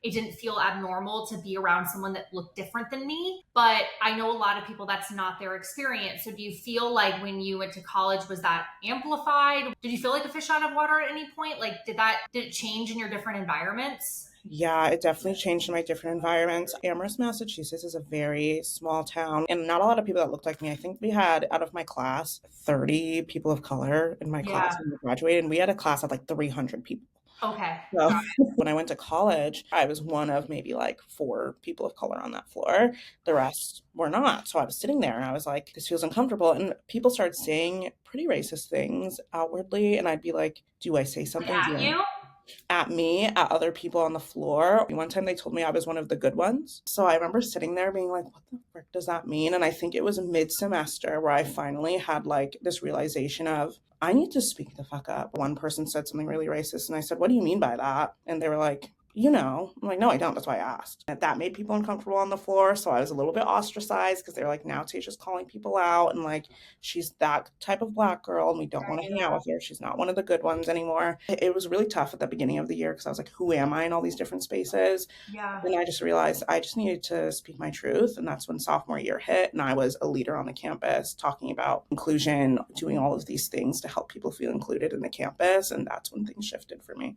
it didn't feel abnormal to be around someone that looked different than me. But I know a lot of people that's not their experience. So do you feel like when you went to college, was that amplified? Did you feel like a fish out of water at any point? Like, did it change in your different environments? Yeah, it definitely changed in my different environments. Amherst, Massachusetts is a very small town and not a lot of people that looked like me. I think we had out of my class 30 people of color in my class Yeah. when we graduated, and we had a class of like 300 people. Okay. So when I went to college, I was one of maybe like four people of color on that floor. The rest were not. So I was sitting there and I was like, this feels uncomfortable. And people started saying pretty racist things outwardly. And I'd be like, do I say Like something? at you? At me, at other people on the floor. One time they told me I was one of the good ones. So I remember sitting there being like, what the frick does that mean? And I think it was mid semester where I finally had like this realization of, I need to speak the fuck up. One person said something really racist, and I said, what do you mean by that? And they were like, you know. I'm like, no, I don't. That's why I asked. And that made people uncomfortable on the floor. So I was a little bit ostracized because they were like, now Tasha's calling people out. And like, she's that type of black girl and we don't want to hang out with her. She's not one of the good ones anymore. It was really tough at the beginning of the year because I was like, who am I in all these different spaces? Yeah. And I just realized I just needed to speak my truth. And that's when sophomore year hit. And I was a leader on the campus talking about inclusion, doing all of these things to help people feel included in the campus. And that's when things shifted for me.